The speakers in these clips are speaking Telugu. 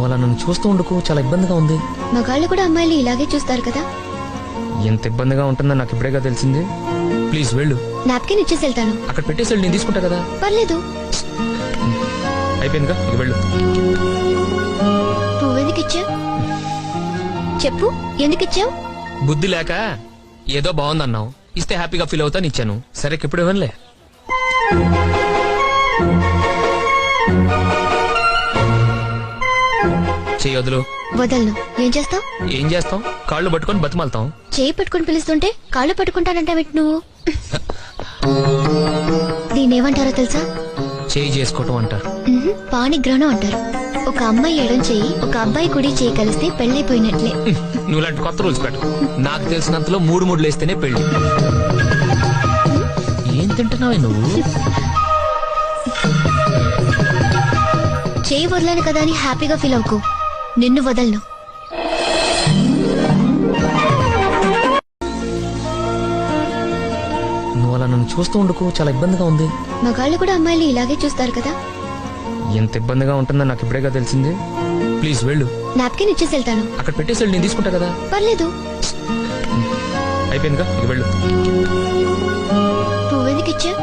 అలా నన్ను చూస్తూ ఉండకు, చాలా ఇబ్బందిగా ఉంది. మగాళ్ళు కూడా అమ్మాయిలు ఇలాగే చూస్తారు కదా. ఎంత ఇబ్బందిగా ఉంటుందని నాకు ఇప్పుడేగా తెలిసింది. ప్లీజ్ వెళ్ళు. నాప్కిన్ ఇచ్చేసి వెళ్తాను. అక్కడ పెట్టేసి వెళ్ళు, నేను తీసుకుంటా కదా. పర్లేదు. అయిపోయిందిగా, ఇక వెళ్ళు. పువ్వెందుకు ఇచ్చావు చెప్పు, ఎందుకు ఇచ్చావు? బుద్ధి లేక ఏదో బాగుందన్నావు, ఇస్తే హ్యాపీగా ఫీల్ అవుతాను ఇచ్చాను. సరే ఇప్పుడు ఇవ్వనులే. చెయ్యొద్దులు. వదలను. ఏం చేస్తావు? ఏం చేస్తాం? కాళ్ళు పట్టుకొని బతిమాలతాం. చేయి పట్టుకొని పిలుస్తుంటే కాళ్ళు పట్టుకుంటానంటావేంటి నువ్వు? దీన్నేమంటారో తెలుసా? చేయి చేసుకోవటం అంటారు. పాణిగ్రహణం అంటారు. ఒక అమ్మాయి ఎడం చెయ్యి, ఒక అబ్బాయి కుడి చేయి కలిస్తే పెళ్ళైపోయినట్లే. నువ్వు లాంటి కొత్త రూల్స్ పెట్టు. నాకు తెలిసినంతలో 3 లేస్తేనే పెళ్లి. ఏం తింటున్నావే నువ్వు? చేయి వదలను కదా అని హ్యాపీగా ఫీల్ అవుకో. నిన్ను వదలను. నువ్వు అలా నన్ను చూస్తూ ఉండకు, చాలా ఇబ్బందిగా ఉంది. మగాళ్ళు కూడా అమ్మాయిలు ఇలాగే చూస్తారు కదా. ఎంత ఇబ్బందిగా ఉంటుందని నాకు ఇప్పుడేగా తెలిసింది. ప్లీజ్ వెళ్ళు. నాప్కిన్ ఇచ్చేసి వెళ్తాను. అక్కడ పెట్టేసి వెళ్ళు, నేను తీసుకుంటా కదా. పర్లేదు. అయిపోయిందిగా, ఇక వెళ్ళు. పువ్వెందుకు ఇచ్చావు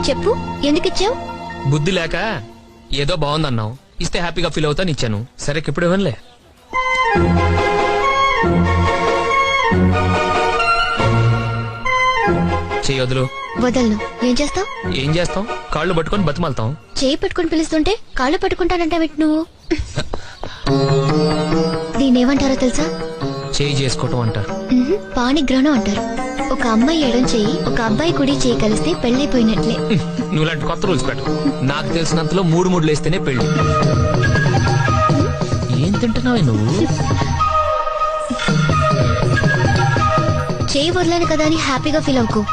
చెప్పు, ఎందుకు ఇచ్చావు? బుద్ధి లేక ఏదో బాగుందన్నావు, ఇస్తే హ్యాపీగా ఫీల్ అవుతాను ఇచ్చాను. సరే ఇప్పుడు ఇవ్వనులే. చెయ్యొద్దులు. వదలను. ఏం చేస్తావు? ఏం చేస్తాం? కాళ్ళు పట్టుకొని బతిమాలతాం. చేయి పట్టుకొని పిలుస్తుంటే కాళ్ళు పట్టుకుంటానంటావేంటి నువ్వు? దీన్నేమంటారో తెలుసా? చేయి చేసుకోవటం అంటారు. పాణిగ్రహణం అంటారు. ఒక అమ్మాయి ఎడం చెయ్యి, ఒక అబ్బాయి కుడి చేయి కలిస్తే పెళ్ళైపోయినట్లే. నువ్వు లాంటి కొత్త రూల్స్ పెట్టు. నాకు తెలిసినంతలో 3 లేస్తేనే పెళ్లి. ఏం తింటున్నావే నువ్వు? చేయి వదలను కదా అని హ్యాపీగా ఫీల్ అవుకో.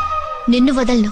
నిన్ను వదలను.